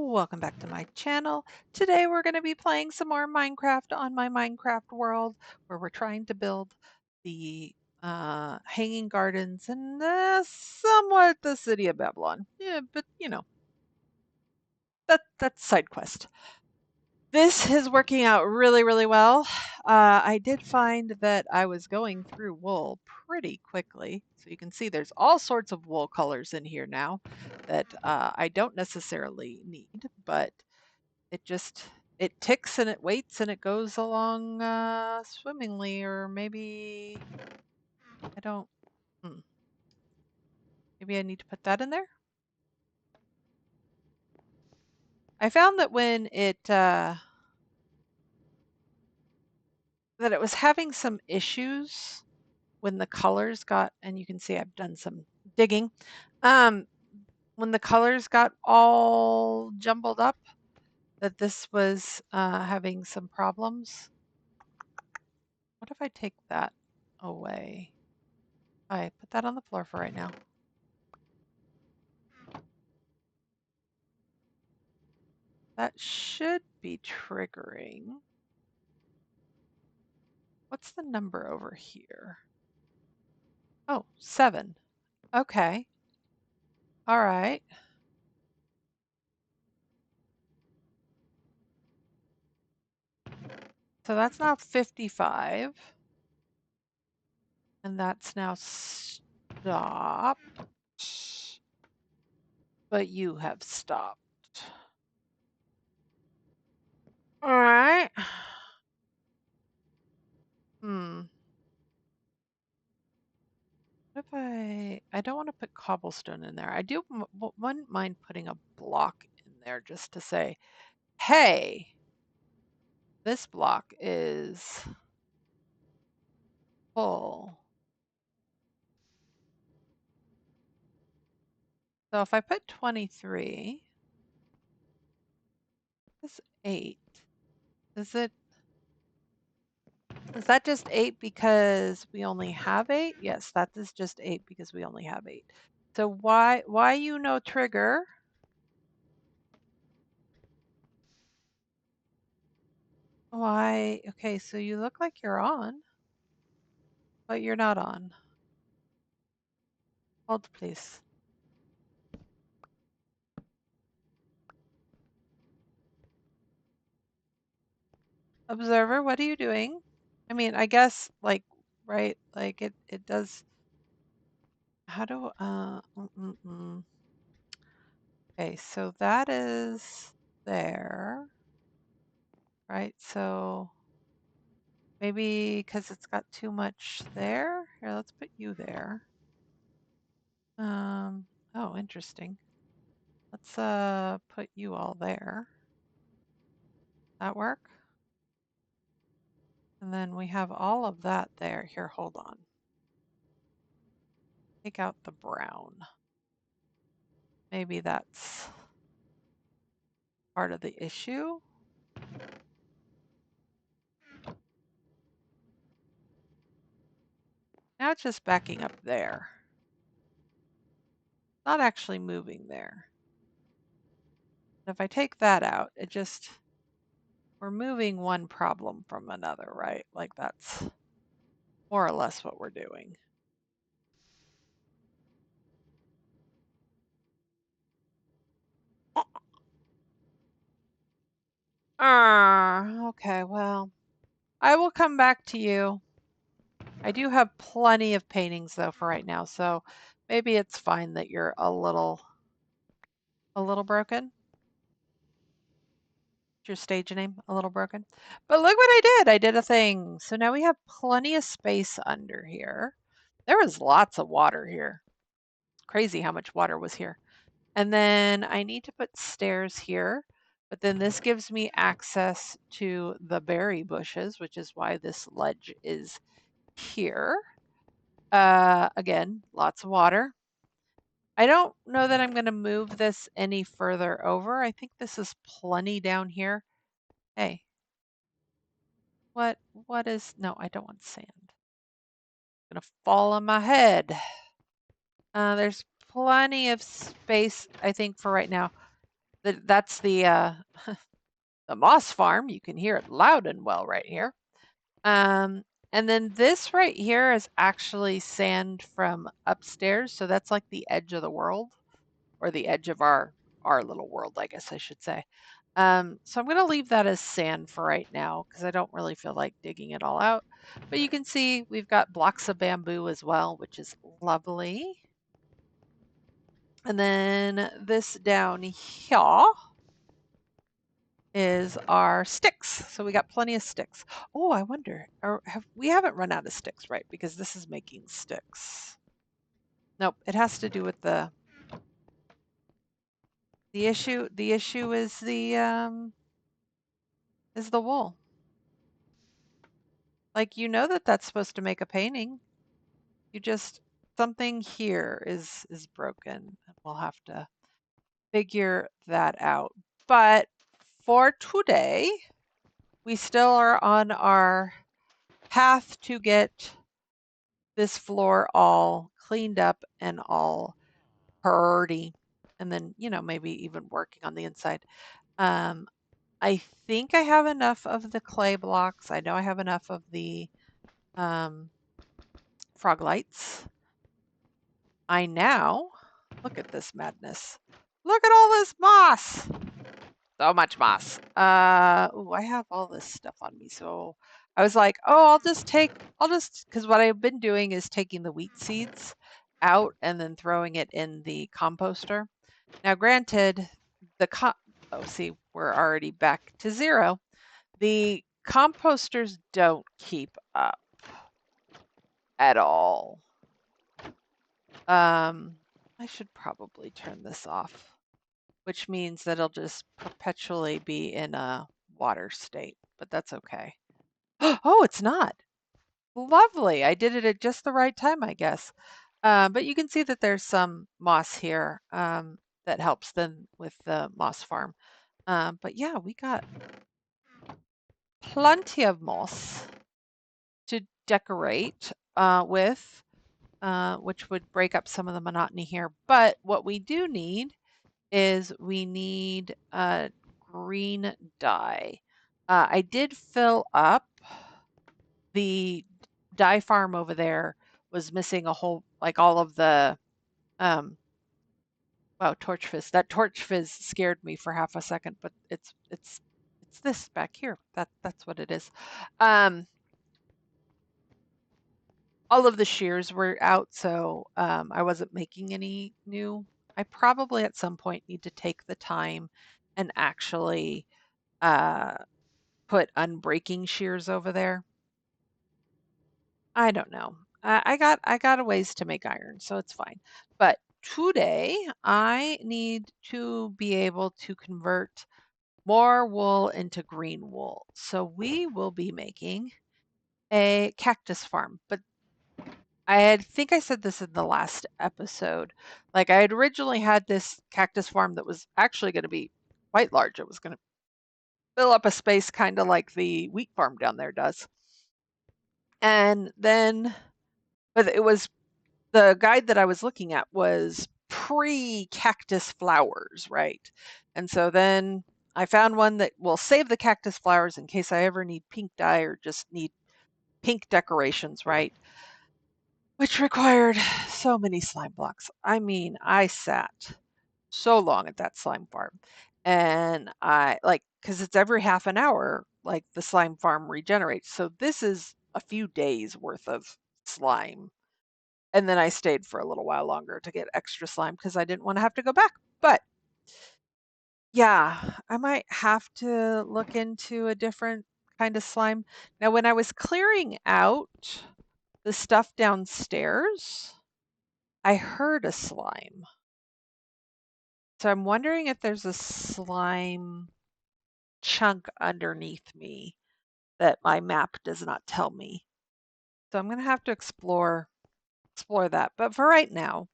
Welcome back to my channel. Today we're going to be playing some more Minecraft on my Minecraft world where we're trying to build the hanging gardens and somewhat the city of Babylon. Yeah, but you know, that's side quest. This is working out really, really well. I did find that I was going through wool pretty quickly. So you can see there's all sorts of wool colors in here now that I don't necessarily need, but it just it ticks and it waits and it goes along swimmingly, or maybe I don't. Hmm, maybe I need to put that in there. I found that when that it was having some issues when the colors got, and you can see I've done some digging. Um, when the colors got all jumbled up, that this was having some problems. What if I take that away? I put that on the floor for right now. That should be triggering. What's the number over here? Oh, 7. Okay. All right. So that's now 55. And that's now stopped. But you have stopped. All right. Hmm. What if I don't want to put cobblestone in there. I do wouldn't mind putting a block in there just to say, hey, this block is full. So if I put 23, that's 8. Is it, is that just 8 because we only have 8? Yes, that is just 8 because we only have 8. So why you no trigger? Why? Okay, so you look like you're on, but you're not on. Hold please. Observer, what are you doing? I mean, I guess like right, like it does. How do Okay, so that is there, right? So maybe because it's got too much there. Here, let's put you there. Oh, interesting. Let's put you all there. That work? And then we have all of that there. Here, hold on. Take out the brown. Maybe that's part of the issue. Now it's just backing up there. Not actually moving there. If I take that out, it just, we're moving one problem from another, right? Like that's more or less what we're doing. Okay, well, I will come back to you. I do have plenty of paintings though for right now, so maybe it's fine that you're a little broken. Your stage name, a little broken. But look what I did. I did a thing. So now we have plenty of space under here. There was lots of water here. Crazy how much water was here. And then I need to put stairs here, but then this gives me access to the berry bushes, which is why this ledge is here. Again, lots of water. I don't know that I'm going to move this any further over. I think this is plenty down here. Hey, what is, no, I don't want sand. It's going to fall on my head. There's plenty of space, I think, for right now. That's the moss farm. You can hear it loud and well right here. Um, and then this right here is actually sand from upstairs. So that's like the edge of the world, or the edge of our little world, I guess I should say. So I'm going to leave that as sand for right now because I don't really feel like digging it all out. But you can see we've got blocks of bamboo as well, which is lovely. And then this down here is our sticks. So we got plenty of sticks. Oh, I wonder, we haven't run out of sticks, right? Because this is making sticks. Nope, it has to do with the issue. The issue is the wool. Like, you know that that's supposed to make a painting. You just, something here is broken. We'll have to figure that out. But for today, we still are on our path to get this floor all cleaned up and all pretty. And then, maybe even working on the inside. Um, I think I have enough of the clay blocks. I know I have enough of the um, frog lights. I now, look at this madness. Look at all this moss. So much moss. Ooh, I have all this stuff on me. So I was like, oh, because what I've been doing is taking the wheat seeds out and then throwing it in the composter. Now, granted, oh, see, we're already back to zero. The composters don't keep up at all. I should probably turn this off, which means that it'll just perpetually be in a water state, but that's okay. Oh, it's not. Lovely. I did it at just the right time, I guess. But you can see that there's some moss here that helps them with the moss farm. But yeah, we got plenty of moss to decorate with, which would break up some of the monotony here. But what we do need is we need green dye. I did fill up the dye farm over there, was missing a whole, like all of the, wow, torch fizz. That torch fizz scared me for half a second, but it's this back here. That's what it is. All of the shears were out, so I wasn't making any new. I probably at some point need to take the time and actually uh, put unbreaking shears over there. I don't know. I got a ways to make iron, so it's fine. But today I need to be able to convert more wool into green wool. So we will be making a cactus farm. But think I said this in the last episode. Like, I had originally had this cactus farm that was actually going to be quite large. It was going to fill up a space kind of like the wheat farm down there does. And then, but it was, the guide that I was looking at was pre-cactus flowers, right? And so then I found one that will save the cactus flowers in case I ever need pink dye or just need pink decorations, right? Which required so many slime blocks. I mean, I sat so long at that slime farm, and I like, because it's every half an hour, like the slime farm regenerates. So this is a few days worth of slime. And then I stayed for a little while longer to get extra slime because I didn't want to have to go back. But yeah, I might have to look into a different kind of slime. Now, when I was clearing out the stuff downstairs, I heard a slime. So I'm wondering if there's a slime chunk underneath me that my map does not tell me. So I'm going to have to explore that. But for right now,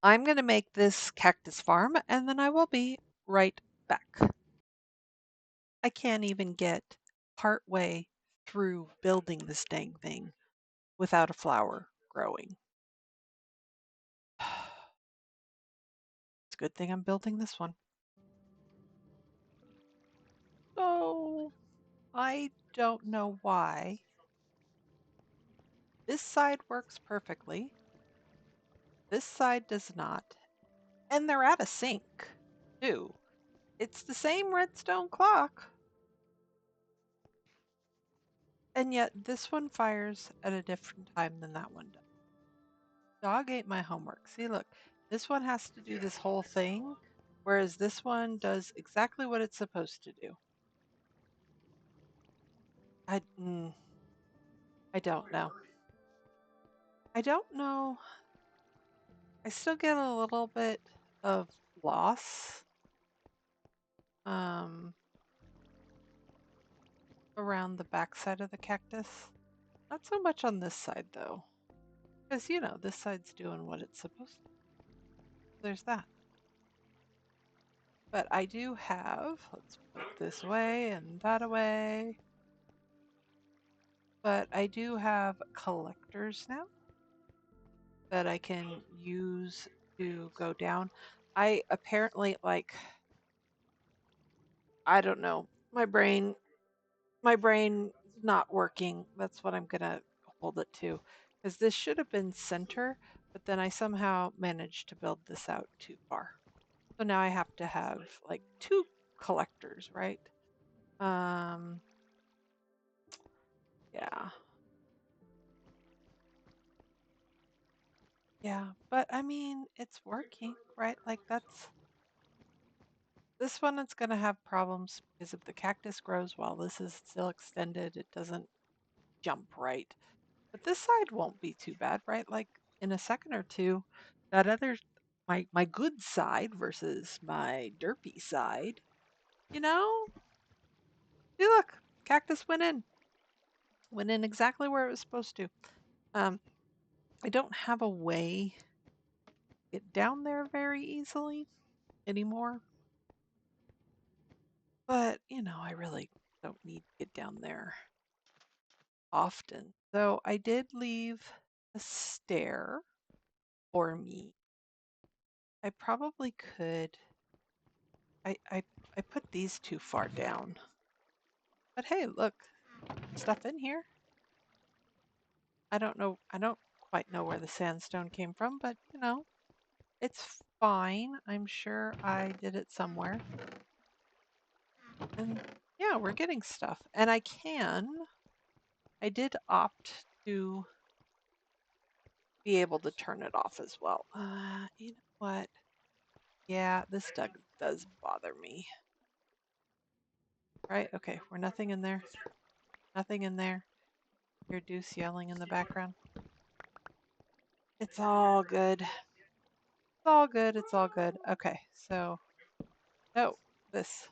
I'm going to make this cactus farm and then I will be right back. I can't even get part way through building this dang thing without a flower growing. It's a good thing I'm building this one. So I don't know why. This side works perfectly. This side does not. And they're out of sync, too. It's the same redstone clock, and yet this one fires at a different time than that one does. Dog ate my homework. See, look, this one has to do this whole thing, whereas this one does exactly what it's supposed to do. I, I don't know. I don't know. I still get a little bit of loss um, around the backside of the cactus. Not so much on this side, though, because, this side's doing what it's supposed to. There's that. But I do have, let's put this away and that away. But I do have collectors now that I can use to go down. I apparently I don't know, my brain not working. That's what I'm gonna hold it to. Because this should have been center, but then I somehow managed to build this out too far. So now I have to have like two collectors, right? Yeah. Yeah, but I mean, it's working, right? Like this one, it's going to have problems because if the cactus grows while this is still extended, it doesn't jump right. But this side won't be too bad, right? Like in a second or two, that other, my good side versus my derpy side, you know? See, look, cactus went in exactly where it was supposed to. Um, I don't have a way to get down there very easily anymore. But, I really don't need to get down there often. So I did leave a stair for me. I probably could. I put these too far down. But hey, look, stuff in here. I don't know. I don't quite know where the sandstone came from, but it's fine. I'm sure I did it somewhere. And yeah, we're getting stuff. And I did opt to be able to turn it off as well. You know what? Yeah, this does bother me. Right? Okay, we're nothing in there. Nothing in there. Your Deuce yelling in the background. It's all good. It's all good. It's all good. Okay, so, oh, this.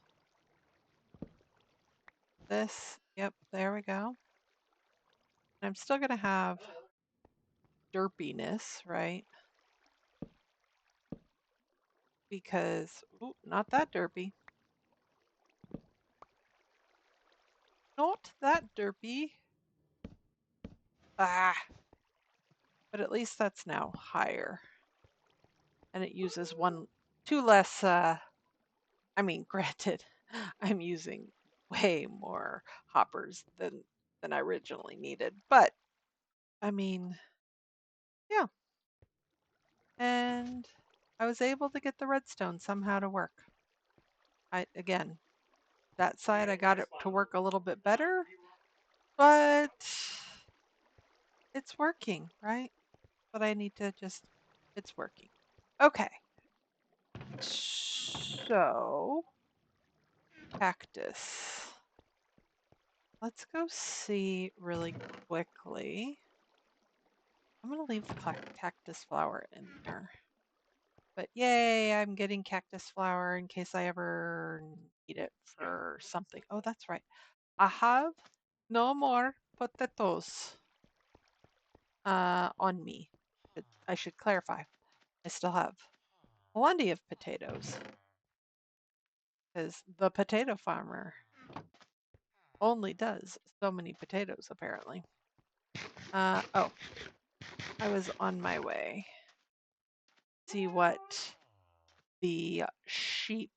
This. Yep, there we go. I'm still going to have derpiness, right? Because, ooh, not that derpy. Not that derpy. Ah, but at least that's now higher. And it uses two less, I mean, granted, I'm using way more hoppers than I originally needed, but I mean, yeah. And I was able to get the redstone somehow to work. Again, that side I got it to work a little bit better, but it's working, right? But I need to it's working. Okay. So, cactus. Let's go see really quickly. I'm going to leave the cactus flower in there. But yay, I'm getting cactus flower in case I ever need it for something. Oh, that's right. I have no more potatoes on me. I should clarify. I still have plenty of potatoes because the potato farmer only does so many potatoes, apparently. Oh, I was on my way. See what the sheep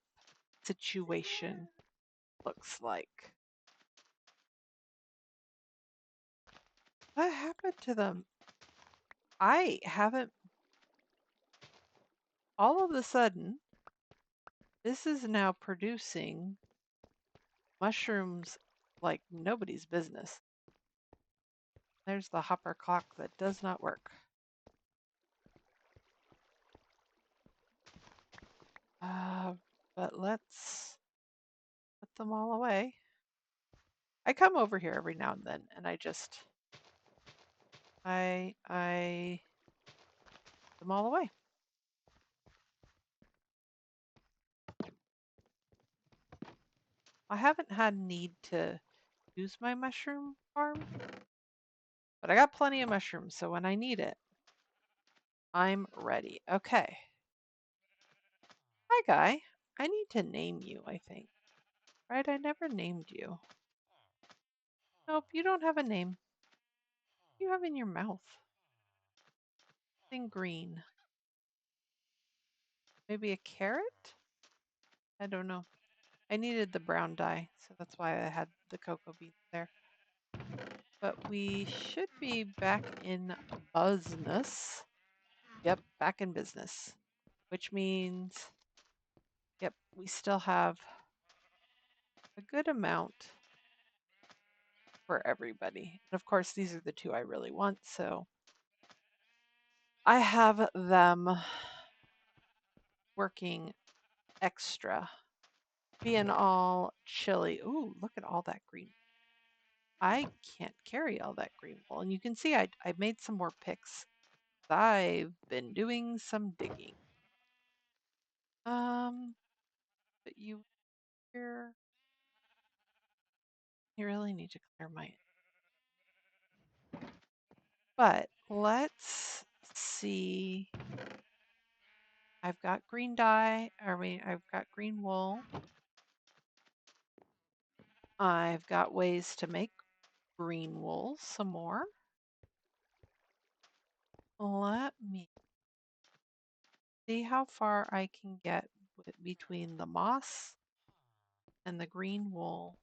situation looks like. What happened to them? I haven't, all of a sudden, this is now producing mushrooms like nobody's business. There's the hopper clock that does not work. But let's put them all away. I come over here every now and then and I put them all away. I haven't had need to use my mushroom farm, but I got plenty of mushrooms, so when I need it, I'm ready. Okay. Hi, guy. I need to name you, I think. Right? I never named you. Nope, you don't have a name. What do you have in your mouth? Something green. Maybe a carrot? I don't know. I needed the brown dye, so that's why I had the cocoa beans there. But we should be back in business. Yep, back in business. Which means, yep, we still have a good amount for everybody. And of course, these are the two I really want, so I have them working extra, being all chilly. Ooh, look at all that green. I can't carry all that green wool. And you can see I made some more picks. I've been doing some digging. But here, you really need to clear my. But let's see. I've got green dye. I've got green wool. I've got ways to make green wool some more. Let me see how far I can get between the moss and the green wool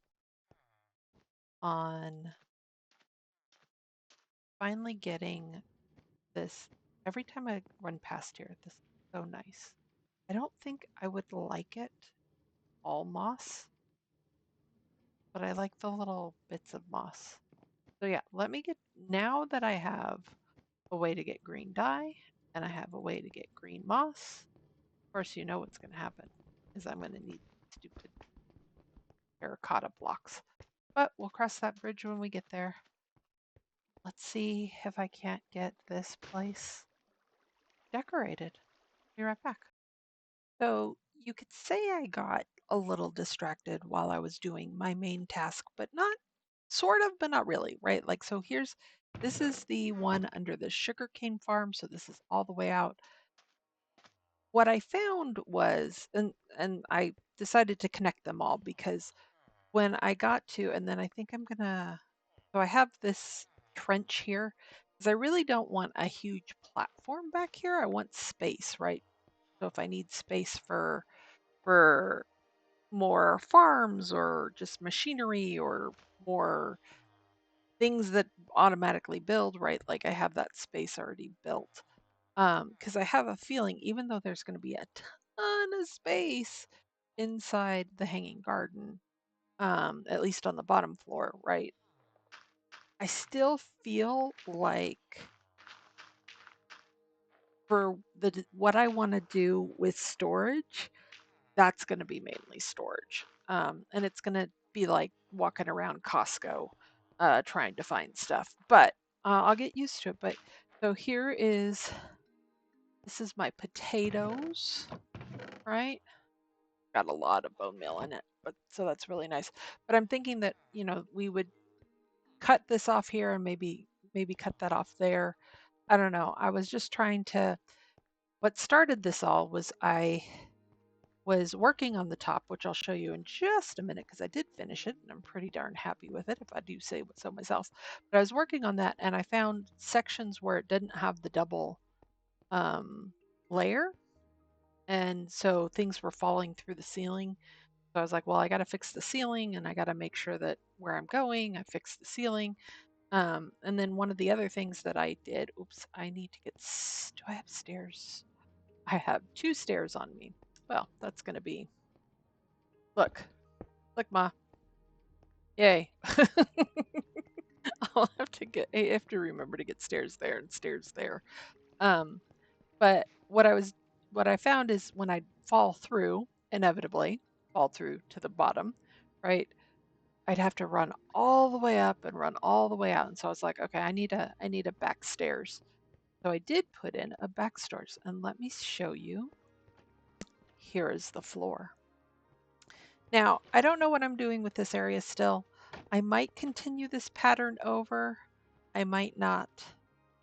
on finally getting this. Every time I run past here, this is so nice. I don't think I would like it all moss, but I like the little bits of moss. So yeah, let me get, now that I have a way to get green dye and I have a way to get green moss, of course you know what's going to happen is I'm going to need stupid terracotta blocks. But we'll cross that bridge when we get there. Let's see if I can't get this place decorated. Be right back. So you could say I got a little distracted while I was doing my main task, but not sort of, but not really, right? Like, so this is the one under the sugarcane farm. So this is all the way out. What I found was, and I decided to connect them all because when I got to, and then I think I'm gonna, so I have this trench here because I really don't want a huge platform back here. I want space, right? So if I need space for more farms or just machinery or more things that automatically build, right? Like I have that space already built. Because I have a feeling, even though there's going to be a ton of space inside the hanging garden, at least on the bottom floor, right? I still feel like for what I want to do with storage, that's going to be mainly storage. And it's going to be like walking around Costco trying to find stuff. But I'll get used to it. But so this is my potatoes, right? Got a lot of bone meal in it, but so that's really nice. But I'm thinking that, we would cut this off here and maybe cut that off there. I don't know. I was just trying to, what started this all was I was working on the top, which I'll show you in just a minute because I did finish it and I'm pretty darn happy with it, if I do say so myself. But I was working on that and I found sections where it didn't have the double layer. And so things were falling through the ceiling. So I was like, well, I got to fix the ceiling and I got to make sure that where I'm going, I fix the ceiling. And then one of the other things that I did, oops, I need to get, do I have stairs? I have 2 stairs on me. Well, that's going to be, look, look, Ma, yay. I have to remember to get stairs there and stairs there. Um, but what I found is when I fall through, inevitably fall through to the bottom, right? I'd have to run all the way up and run all the way out. And so I was like, okay, I need a back stairs. So I did put in a back stairs, and let me show you. Here is the floor. Now, I don't know what I'm doing with this area still. I might continue this pattern over. I might not.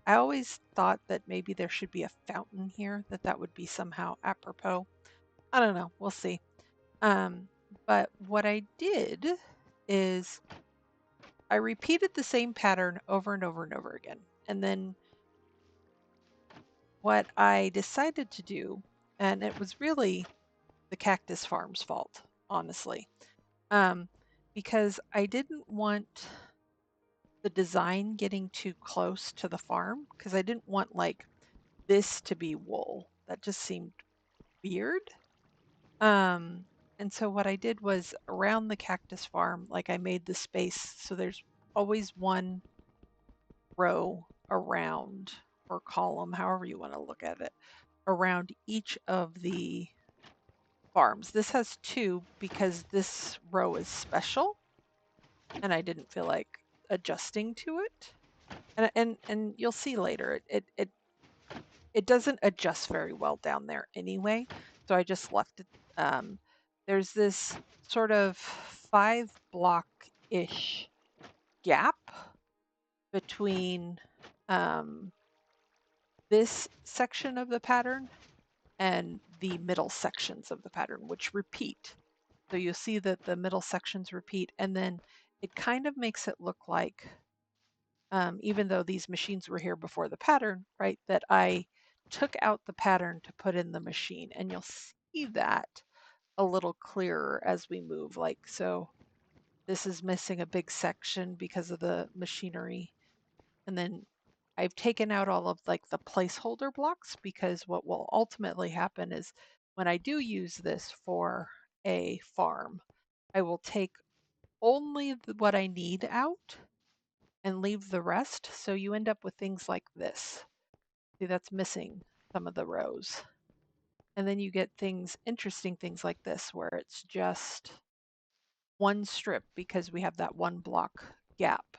I always thought that maybe there should be a fountain here, that would be somehow apropos. I don't know. We'll see. Um, but what I did is I repeated the same pattern over and over and over again. And then what I decided to do, and it was really the cactus farm's fault, honestly, because I didn't want the design getting too close to the farm, because I didn't want like this to be wool. That just seemed weird. Um, and so what I did was around the cactus farm, like I made the space so there's always one row around, or column, however you want to look at it, around each of the farms. This has 2 because this row is special and I didn't feel like adjusting to it. And you'll see later it doesn't adjust very well down there anyway. So I just left it. There's this sort of 5 block-ish gap between this section of the pattern and the middle sections of the pattern, which repeat. So you'll see that the middle sections repeat, and then it kind of makes it look like, even though these machines were here before the pattern, right, that I took out the pattern to put in the machine. And you'll see that a little clearer as we move. Like, so this is missing a big section because of the machinery. And then I've taken out all of like the placeholder blocks, because what will ultimately happen is when I do use this for a farm, I will take only what I need out and leave the rest. So you end up with things like this. See, that's missing some of the rows. And then you get things, interesting things like this, where it's just one strip because we have that 1 block gap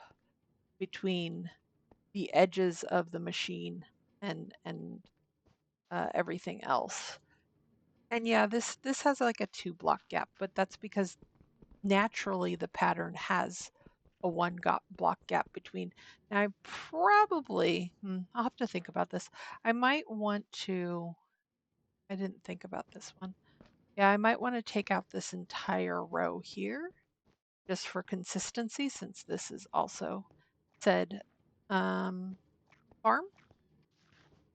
between the edges of the machine and everything else. And yeah, this has like a 2 block gap, but that's because naturally the pattern has a 1 block gap between. Now I probably, I'll have to think about this. I might want to, I didn't think about this one. Yeah, I might want to take out this entire row here just for consistency, since this is also said farm.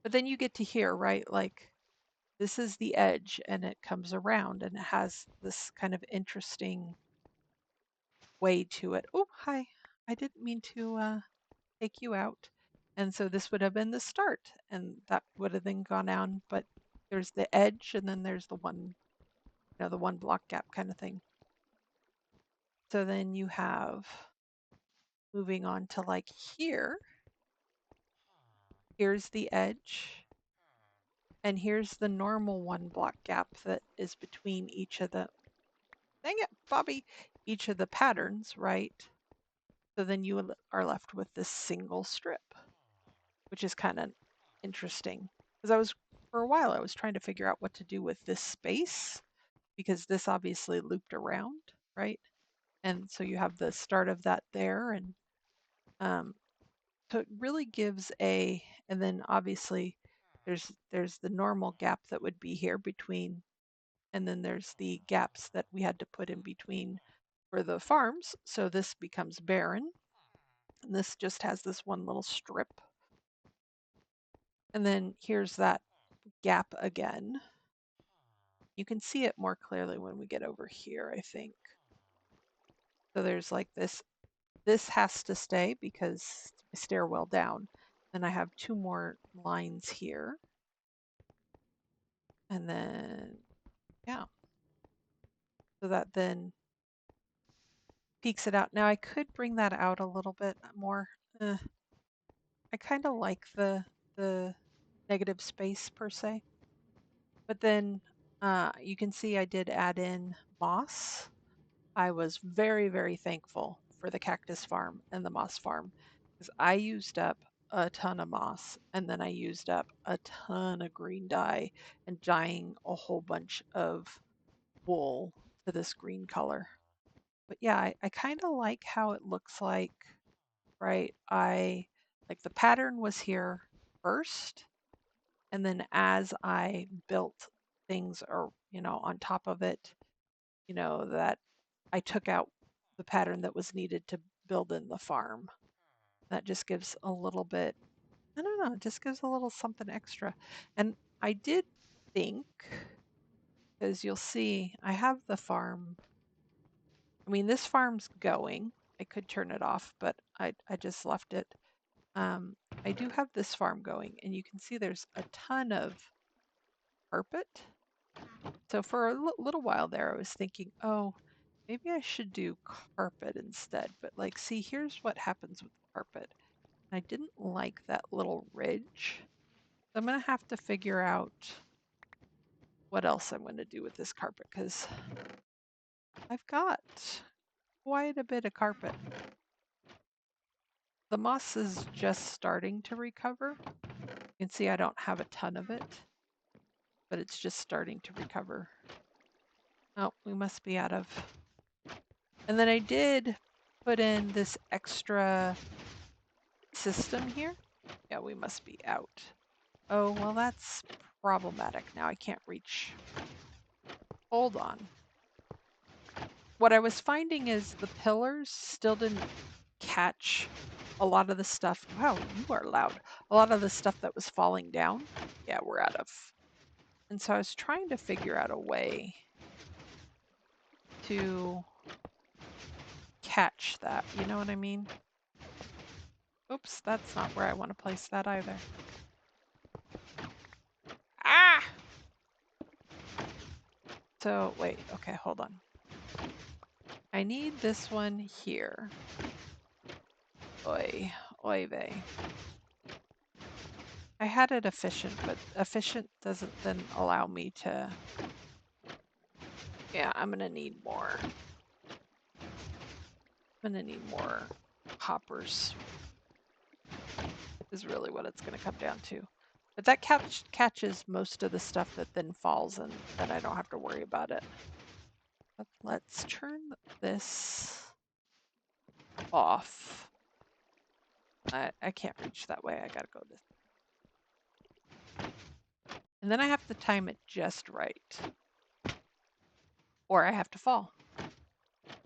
But then you get to here, right? Like this is the edge and it comes around and it has this kind of interesting way to it. Oh, hi. I didn't mean to take you out. And so this would have been the start and that would have then gone down, but there's the edge and then there's the one, the 1 block gap kind of thing. So then you have, moving on to like here, here's the edge and here's the normal 1 block gap that is between each of the, dang it, Bobby, each of the patterns, right? So then you are left with this single strip, which is kind of interesting. Because for a while, I was trying to figure out what to do with this space, because this obviously looped around, right? And so you have the start of that there. And so it really gives and then obviously there's the normal gap that would be here between, and then there's the gaps that we had to put in between for the farms. So this becomes barren. And this just has this one little strip. And then here's that gap again. You can see it more clearly when we get over here, I think. So there's like this. This has to stay because it's my stairwell down. Then I have two more lines here. And then, yeah. So that then peaks it out. Now I could bring that out a little bit more. I kind of like the negative space per se. But then you can see I did add in moss. I was very, very thankful for the cactus farm and the moss farm because I used up a ton of moss and then I used up a ton of green dye and dyeing a whole bunch of wool to this green color. But yeah, I kind of like how it looks like, right? I like the pattern was here first, and then as I built things or, on top of it, that I took out the pattern that was needed to build in the farm. That just gives a little bit, I don't know, it just gives a little something extra. And I did think, because you'll see, I have the farm. I mean, this farm's going. I could turn it off, but I just left it. Um, I do have this farm going, and you can see there's a ton of carpet. So for a little while there, I was thinking, oh, maybe I should do carpet instead. But like, see, here's what happens with carpet. I didn't like that little ridge. So I'm going to have to figure out what else I'm going to do with this carpet because I've got quite a bit of carpet. The moss is just starting to recover. You can see I don't have a ton of it, but it's just starting to recover. Oh, we must be out of. And then I did put in this extra system here. Yeah, we must be out. Oh, well, that's problematic. Now I can't reach. Hold on. What I was finding is the pillars still didn't catch a lot of the stuff. Wow, you are loud. A lot of the stuff that was falling down. Yeah, we're out of. And so I was trying to figure out a way to catch that. You know what I mean? Oops, that's not where I want to place that either. Ah! So, wait, okay, hold on. I need this one here. Oy, oy vey. I had it efficient, but efficient doesn't then allow me to. Yeah, I'm gonna need more. I'm gonna need more hoppers, is really what it's gonna come down to. But that catches most of the stuff that then falls and then I don't have to worry about it. But let's turn this off. I can't reach that way. I gotta go this. And then I have to time it just right. Or I have to fall.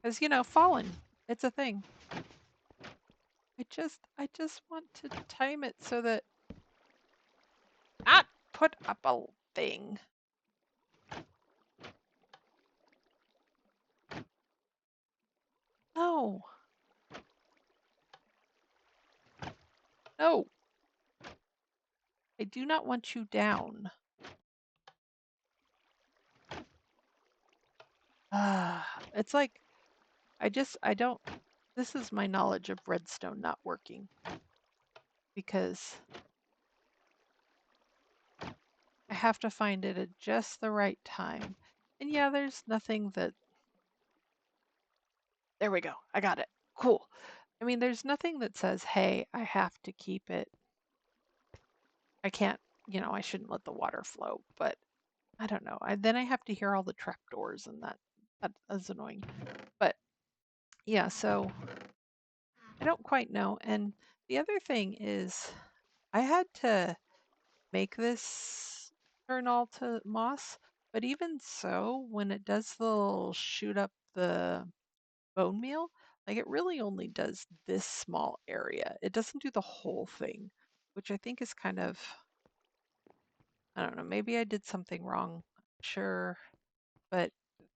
Because, falling, it's a thing. I just want to time it so that not put up a thing. No. No. I do not want you down. It's like, I don't, this is my knowledge of redstone not working. Because I have to find it at just the right time. And yeah, there's nothing that, there we go, I got it, cool. I mean, there's nothing that says, hey, I have to keep it. I can't, I shouldn't let the water flow, but I don't know. Then I have to hear all the trapdoors and that is annoying. But yeah, so I don't quite know. And the other thing is I had to make this turn all to moss, but even so, when it does the little shoot up the bone meal, like it really only does this small area. It doesn't do the whole thing, which I think is kind of, I don't know, maybe I did something wrong. Sure. but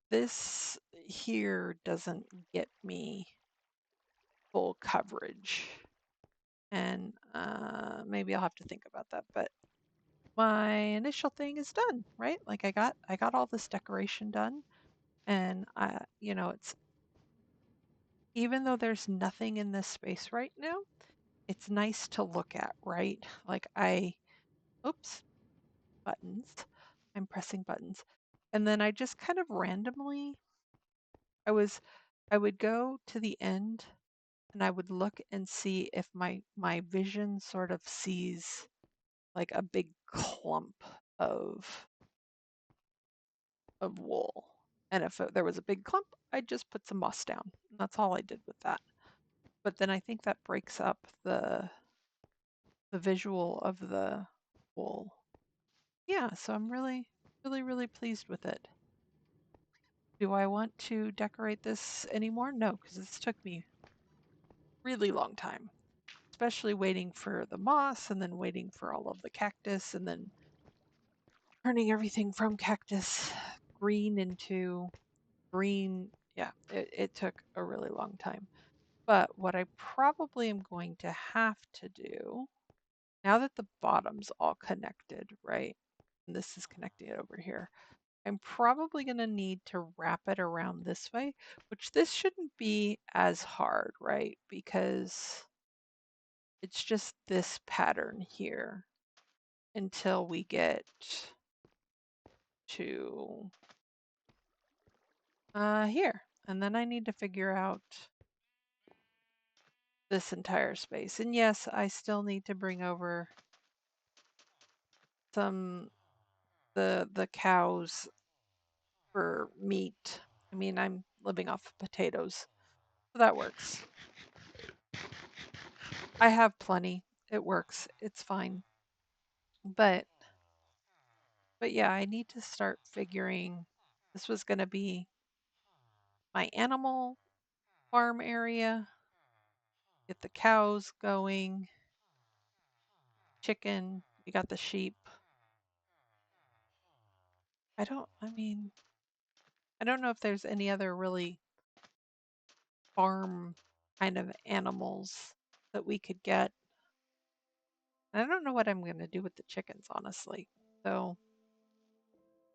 this here doesn't get me full coverage. And maybe I'll have to think about that. But my initial thing is done, right? Like I got all this decoration done, and it's even though there's nothing in this space right now, it's nice to look at, right? Like oops, buttons. I'm pressing buttons. And then I just kind of randomly I was I would go to the end and I would look and see if my vision sort of sees like a big clump of wool. And if there was a big clump, I'd just put some moss down. And that's all I did with that. But then I think that breaks up the visual of the wool. Yeah, so I'm really, really, really pleased with it. Do I want to decorate this anymore? No, because this took me really long time, especially waiting for the moss and then waiting for all of the cactus and then turning everything from cactus green into green. Yeah, it took a really long time. But what I probably am going to have to do, now that the bottom's all connected, right? And this is connecting it over here. I'm probably going to need to wrap it around this way, which this shouldn't be as hard, right? Because it's just this pattern here until we get to here. And then I need to figure out this entire space. And yes, I still need to bring over some the cows for meat. I mean, I'm living off of potatoes, so that works. I have plenty. It works. It's fine. But yeah, I need to start figuring this was going to be my animal farm area, get the cows going, chicken, we got the sheep. I mean, I don't know if there's any other really farm kind of animals that we could get. I don't know what I'm going to do with the chickens, honestly. So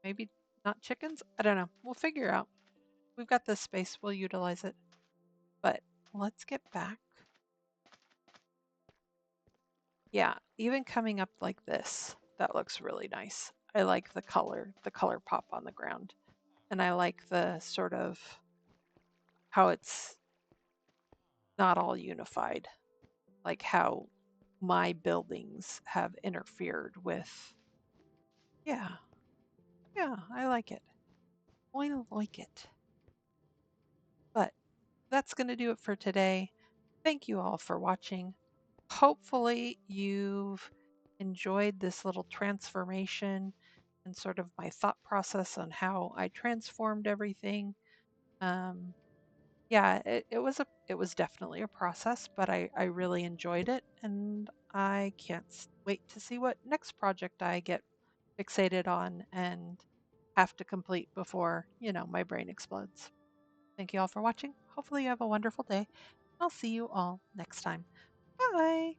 maybe not chickens? I don't know. We'll figure out. We've got this space, we'll utilize it. But let's get back. Yeah, even coming up like this, that looks really nice. I like the color pop on the ground. And I like the sort of how it's not all unified, like how my buildings have interfered with. Yeah, yeah, I like it. I like it. But that's going to do it for today. Thank you all for watching. Hopefully, you've enjoyed this little transformation and sort of my thought process on how I transformed everything. Um, yeah, it was definitely a process, but I really enjoyed it, and I can't wait to see what next project I get fixated on and have to complete before, my brain explodes. Thank you all for watching. Hopefully you have a wonderful day. I'll see you all next time. Bye.